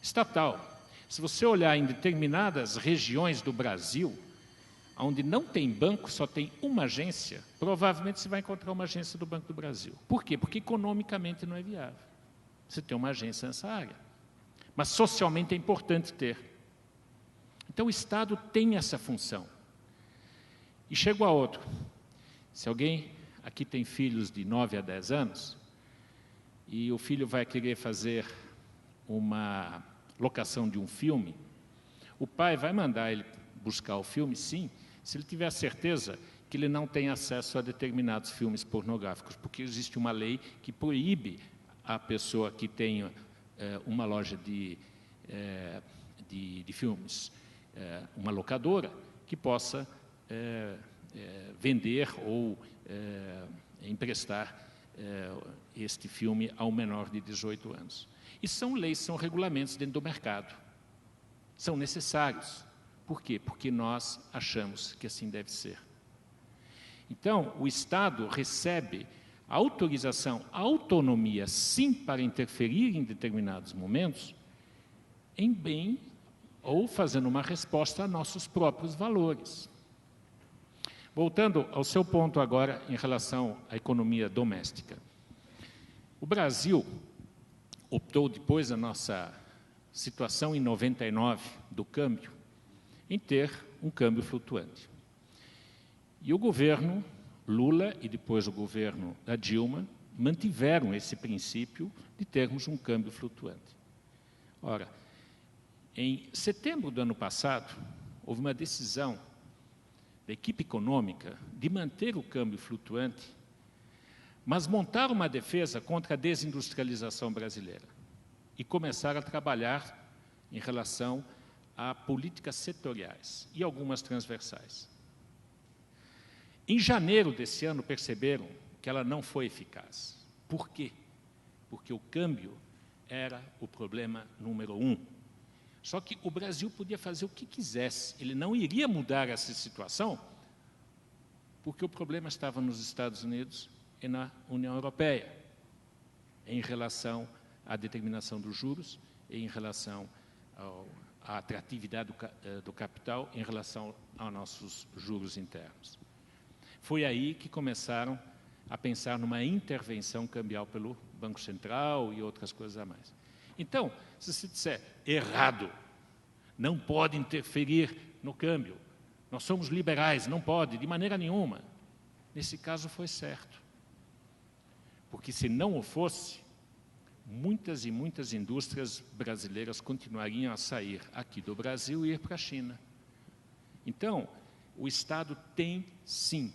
estatal? Se você olhar em determinadas regiões do Brasil, onde não tem banco, só tem uma agência, provavelmente você vai encontrar uma agência do Banco do Brasil. Por quê? Porque economicamente não é viável você ter uma agência nessa área. Mas socialmente é importante ter. Então o Estado tem essa função. E chego a outro. Se alguém aqui tem filhos de 9 a 10 anos, e o filho vai querer fazer uma locação de um filme, o pai vai mandar ele buscar o filme, sim, se ele tiver certeza que ele não tem acesso a determinados filmes pornográficos, porque existe uma lei que proíbe a pessoa que tenha uma loja de filmes, uma locadora, que possa vender ou emprestar este filme ao menor de 18 anos. E são leis, são regulamentos dentro do mercado. São necessários. Por quê? Porque nós achamos que assim deve ser. Então, o Estado recebe autorização, autonomia, sim, para interferir em determinados momentos, em bem ou fazendo uma resposta a nossos próprios valores. Voltando ao seu ponto agora em relação à economia doméstica. O Brasil optou, depois da nossa situação em 99 do câmbio, em ter um câmbio flutuante. E o governo Lula e depois o governo da Dilma mantiveram esse princípio de termos um câmbio flutuante. Ora, em setembro do ano passado, houve uma decisão da equipe econômica de manter o câmbio flutuante, mas montar uma defesa contra a desindustrialização brasileira e começar a trabalhar em relação a políticas setoriais e algumas transversais. Em janeiro desse ano, perceberam que ela não foi eficaz. Por quê? Porque o câmbio era o problema número 1. Só que o Brasil podia fazer o que quisesse, ele não iria mudar essa situação, porque o problema estava nos Estados Unidos e na União Europeia, em relação à determinação dos juros, e em relação à atratividade do capital, em relação aos nossos juros internos. Foi aí que começaram a pensar numa intervenção cambial pelo Banco Central e outras coisas a mais. Então, se você disser errado, não pode interferir no câmbio, nós somos liberais, não pode, de maneira nenhuma. Nesse caso foi certo. Porque se não o fosse, muitas e muitas indústrias brasileiras continuariam a sair aqui do Brasil e ir para a China. Então, o Estado tem, sim,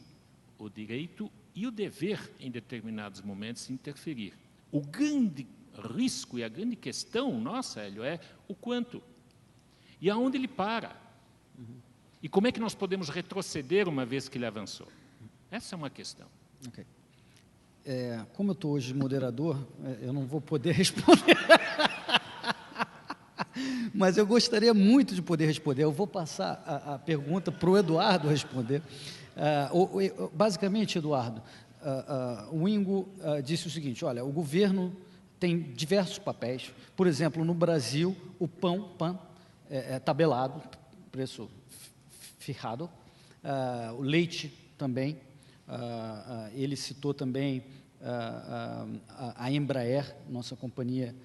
o direito e o dever, em determinados momentos, de interferir. O grande risco e a grande questão nossa, Hélio, é o quanto. E aonde ele para. E como é que nós podemos retroceder uma vez que ele avançou? Essa é uma questão. Okay. Como eu estou hoje moderador, eu não vou poder responder. Mas eu gostaria muito de poder responder. Eu vou passar a pergunta para o Eduardo responder. Basicamente, Eduardo, o Ingo disse o seguinte, olha, o governo tem diversos papéis. Por exemplo, no Brasil, o pão é tabelado, preço fijado, o leite também. Ele citou também a Embraer, nossa companhia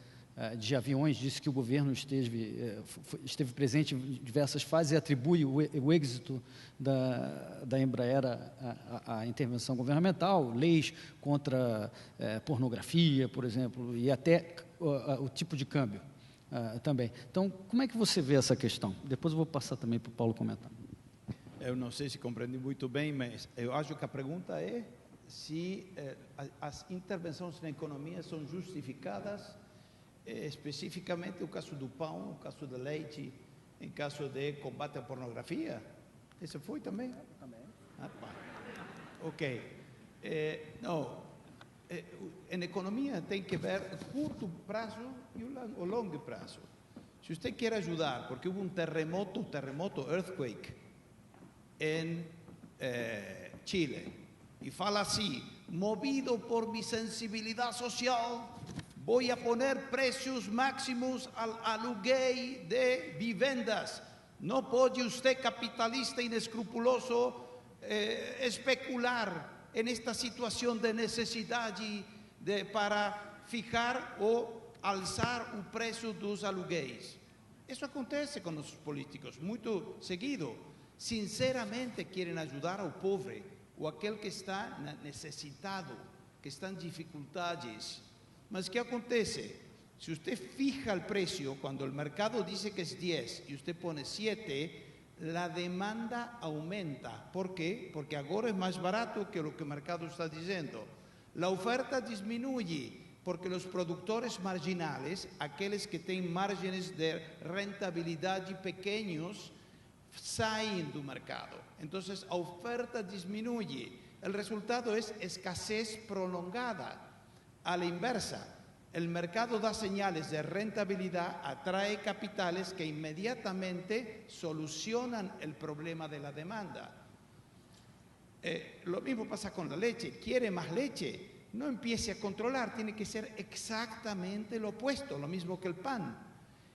de aviões, disse que o governo esteve presente em diversas fases e atribui o êxito da Embraer à intervenção governamental, leis contra pornografia, por exemplo, e até o tipo de câmbio também. Então, como é que você vê essa questão? Depois eu vou passar também para o Paulo comentar. Eu não sei se compreendi muito bem, mas eu acho que a pergunta é se as intervenções na economia são justificadas, especificamente o caso do pão, o caso do leite, em caso de combate à pornografia. Esse foi também? Também. Ok. Não, em economia tem que ver o curto prazo e o longo prazo. Se você quer ajudar, porque houve um terremoto, earthquake, em Chile, y fala así: movido por mi sensibilidad social, voy a poner precios máximos al aluguel de viviendas. No puede usted, capitalista inescrupuloso, especular en esta situación de necesidad para fijar o alzar o preço dos aluguéis. Isso acontece com os políticos muito seguido. Sinceramente querem ajudar ao pobre ou aquele que está necessitado, que está em dificuldades. Mas o que acontece? Se você fija o preço, quando o mercado diz que é 10 e você põe 7, a demanda aumenta. ¿Por quê? Porque agora é mais barato que o que o mercado está dizendo. A oferta diminui, porque os produtores marginais, aqueles que têm margens de rentabilidade pequenos, saem do mercado. Então, a oferta diminui. O resultado é escassez prolongada. A la inversa, el mercado da señales de rentabilidad, atrae capitales que inmediatamente solucionan el problema de la demanda. Lo mismo pasa con la leche. ¿Quiere más leche? No empiece a controlar, tiene que ser exactamente lo opuesto, lo mismo que el pan.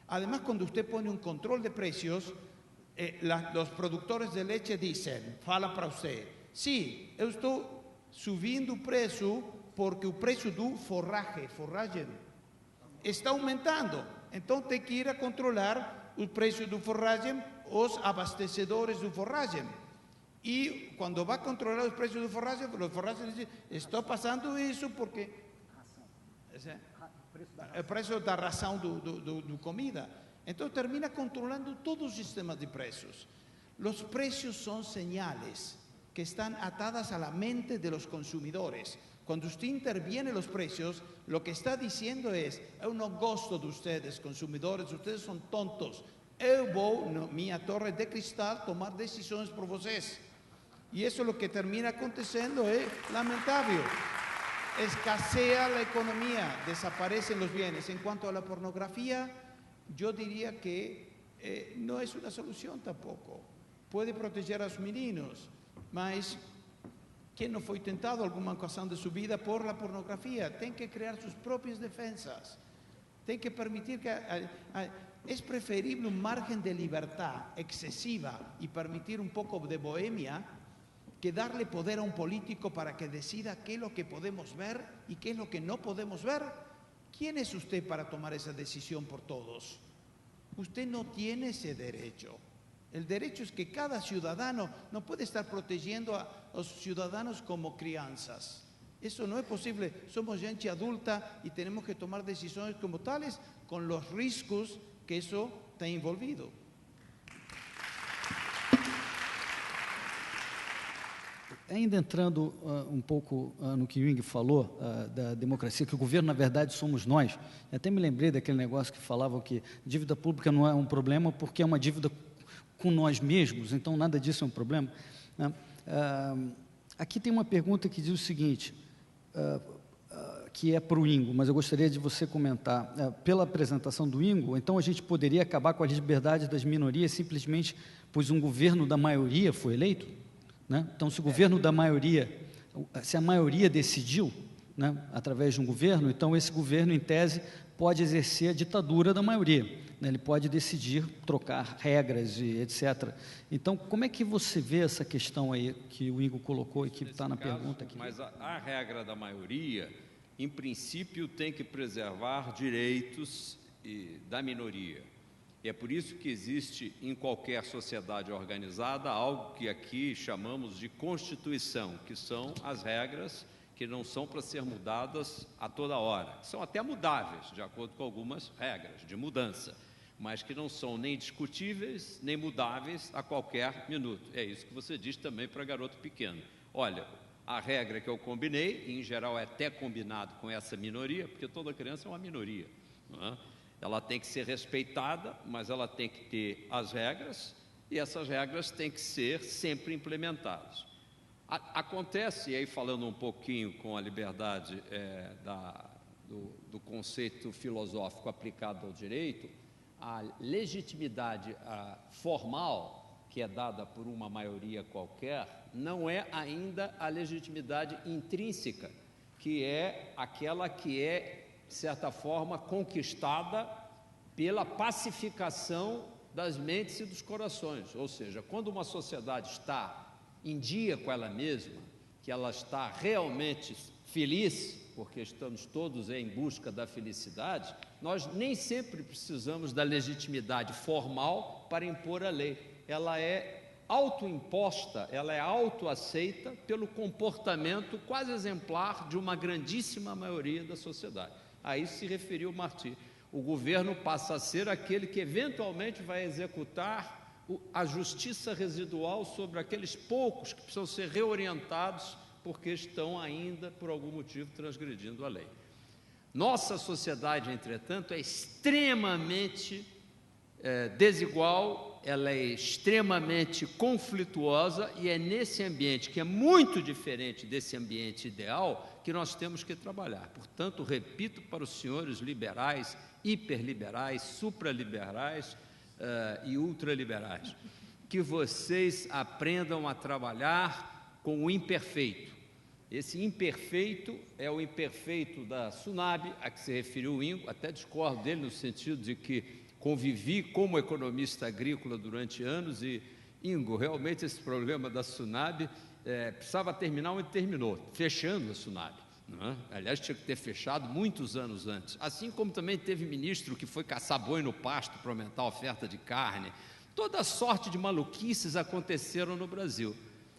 Además, cuando usted pone un control de precios, los productores de leche dicen, fala para usted, sí, yo estoy subiendo el precio porque o preço do forragem está aumentando. Então tem que ir a controlar o preço do forragem, os abastecedores do forragem. E quando vai controlar os preços do forragem dizem, estou passando isso porque o preço da ração do comida. Então termina controlando todo o sistema de preços. Os preços são señales que están atadas a la mente de los consumidores. Cuando usted interviene en los precios, lo que está diciendo es, yo no gosto de ustedes, consumidores, ustedes son tontos. Yo voy, mi torre de cristal, tomar decisiones por ustedes. Y eso lo que termina aconteciendo es lamentable. Escasea la economía, desaparecen los bienes. En cuanto a la pornografía, yo diría que no es una solución tampoco. Puede proteger a los meninos, mas quem não foi tentado alguma ocasião de sua vida por la pornografia tem que criar suas próprias defensas, tem que permitir que é preferível um margem de liberdade excessiva e permitir um pouco de bohemia que darle poder a um político para que decida qué es lo que podemos ver y qué es lo que no podemos ver. ¿Quién es usted para tomar esa decisión por todos? Usted no tiene ese derecho. El derecho es que cada ciudadano no puede estar protegiendo a los ciudadanos como crianzas. Eso no es posible. Somos gente adulta y tenemos que tomar decisiones como tales con los riesgos que eso está envolvido. Ainda entrando um pouco no que o Ing falou, da democracia, que o governo, na verdade, somos nós. Eu até me lembrei daquele negócio que falava que dívida pública não é um problema porque é uma dívida com nós mesmos, então nada disso é um problema. Aqui tem uma pergunta que diz o seguinte, que é para o Ingo, mas eu gostaria de você comentar. Pela apresentação do Ingo, então a gente poderia acabar com as liberdades das minorias simplesmente pois um governo da maioria foi eleito? Né? Então, se o governo da maioria, se a maioria decidiu, né, através de um governo, então esse governo, em tese, pode exercer a ditadura da maioria, né, ele pode decidir trocar regras e etc. Então, como é que você vê essa questão aí que o Ingo colocou e que está na pergunta aqui? Mas a regra da maioria, em princípio, tem que preservar direitos da minoria. E é por isso que existe em qualquer sociedade organizada algo que aqui chamamos de Constituição, que são as regras que não são para ser mudadas a toda hora. São até mudáveis, de acordo com algumas regras de mudança, mas que não são nem discutíveis, nem mudáveis a qualquer minuto. É isso que você diz também para garoto pequeno. Olha, a regra que eu combinei, e em geral é até combinado com essa minoria, porque toda criança é uma minoria, não é? Ela tem que ser respeitada, mas ela tem que ter as regras, e essas regras têm que ser sempre implementadas. Acontece, e aí falando um pouquinho com a liberdade do conceito filosófico aplicado ao direito, a legitimidade formal, que é dada por uma maioria qualquer, não é ainda a legitimidade intrínseca, que é aquela que é, de certa forma, conquistada pela pacificação das mentes e dos corações. Ou seja, quando uma sociedade está em dia com ela mesma, que ela está realmente feliz, porque estamos todos em busca da felicidade, nós nem sempre precisamos da legitimidade formal para impor a lei. Ela é autoimposta, ela é autoaceita pelo comportamento quase exemplar de uma grandíssima maioria da sociedade. A isso se referiu Martí. O governo passa a ser aquele que eventualmente vai executar a justiça residual sobre aqueles poucos que precisam ser reorientados porque estão ainda, por algum motivo, transgredindo a lei. Nossa sociedade, entretanto, é extremamente desigual, ela é extremamente conflituosa, e é nesse ambiente, que é muito diferente desse ambiente ideal, que nós temos que trabalhar. Portanto, repito para os senhores liberais, hiperliberais, supraliberais e ultraliberais, que vocês aprendam a trabalhar com o imperfeito. Esse imperfeito é o imperfeito da Tsunami, a que se referiu o Ingo, até discordo dele no sentido de que convivi como economista agrícola durante anos e, Ingo, realmente esse problema da Tsunami precisava terminar onde terminou, fechando a Tsunami. Não é? Aliás, tinha que ter fechado muitos anos antes. Assim como também teve ministro que foi caçar boi no pasto para aumentar a oferta de carne. Toda sorte de maluquices aconteceram no Brasil.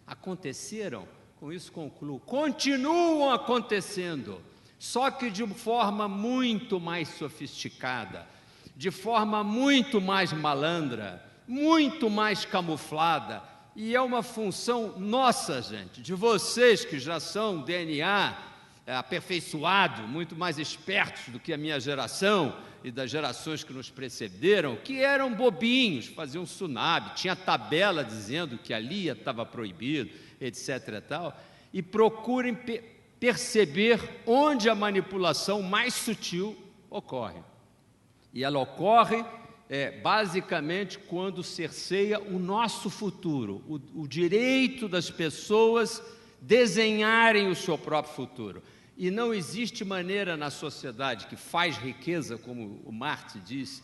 Aconteceram, com isso concluo, continuam acontecendo, só que de forma muito mais sofisticada, de forma muito mais malandra, muito mais camuflada, e é uma função nossa, gente, de vocês que já são DNA aperfeiçoado, muito mais espertos do que a minha geração e das gerações que nos precederam, que eram bobinhos, faziam Tsunami, tinha tabela dizendo que ali estava proibido, etc. e tal, e procurem perceber onde a manipulação mais sutil ocorre. E ela ocorre basicamente quando cerceia o nosso futuro, o direito das pessoas desenharem o seu próprio futuro. E não existe maneira na sociedade que faz riqueza, como o Marx diz,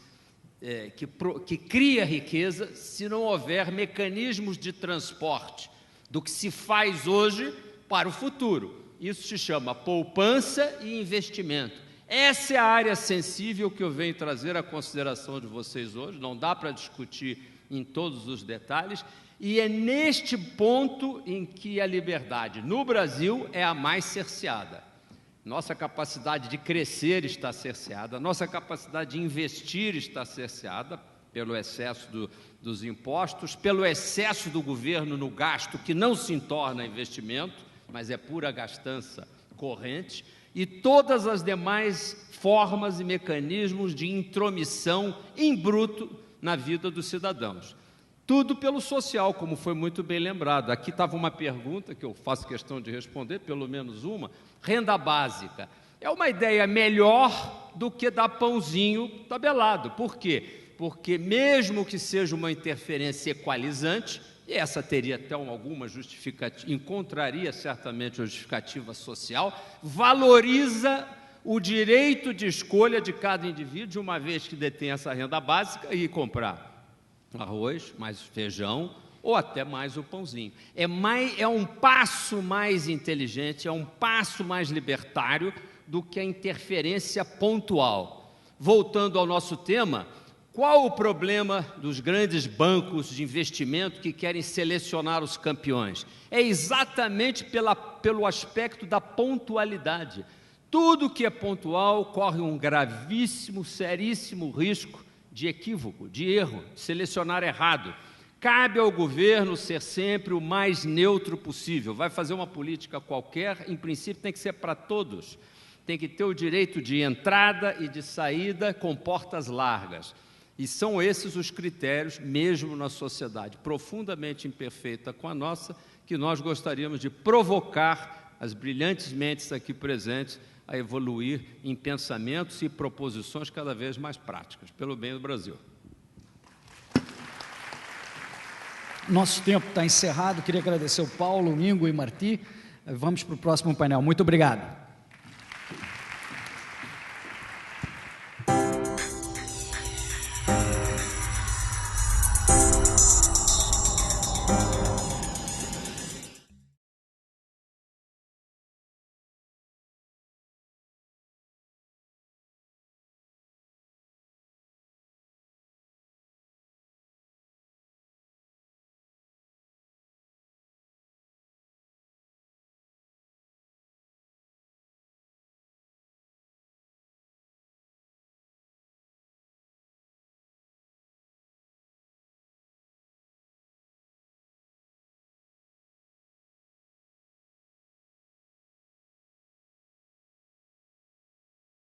que cria riqueza, se não houver mecanismos de transporte do que se faz hoje para o futuro. Isso se chama poupança e investimento. Essa é a área sensível que eu venho trazer à consideração de vocês hoje, não dá para discutir em todos os detalhes, e é neste ponto em que a liberdade no Brasil é a mais cerceada. Nossa capacidade de crescer está cerceada, nossa capacidade de investir está cerceada pelo excesso dos impostos, pelo excesso do governo no gasto, que não se torna investimento, mas é pura gastança corrente, e todas as demais formas e mecanismos de intromissão em bruto na vida dos cidadãos. Tudo pelo social, como foi muito bem lembrado. Aqui estava uma pergunta que eu faço questão de responder, pelo menos uma: renda básica. É uma ideia melhor do que dar pãozinho tabelado. Por quê? Porque mesmo que seja uma interferência equalizante, e essa teria até alguma justificativa, encontraria certamente uma justificativa social, valoriza o direito de escolha de cada indivíduo, uma vez que detém essa renda básica, e comprar arroz, mais feijão, ou até mais o pãozinho. É um passo mais inteligente, é um passo mais libertário do que a interferência pontual. Voltando ao nosso tema, qual o problema dos grandes bancos de investimento que querem selecionar os campeões? É exatamente pelo aspecto da pontualidade. Tudo que é pontual corre um gravíssimo, seríssimo risco de equívoco, de erro, de selecionar errado. Cabe ao governo ser sempre o mais neutro possível. Vai fazer uma política qualquer, em princípio tem que ser para todos. Tem que ter o direito de entrada e de saída com portas largas. E são esses os critérios, mesmo na sociedade profundamente imperfeita com a nossa, que nós gostaríamos de provocar as brilhantes mentes aqui presentes a evoluir em pensamentos e proposições cada vez mais práticas, pelo bem do Brasil. Nosso tempo está encerrado. Queria agradecer ao Paulo, Ingo e Martí. Vamos para o próximo painel. Muito obrigado.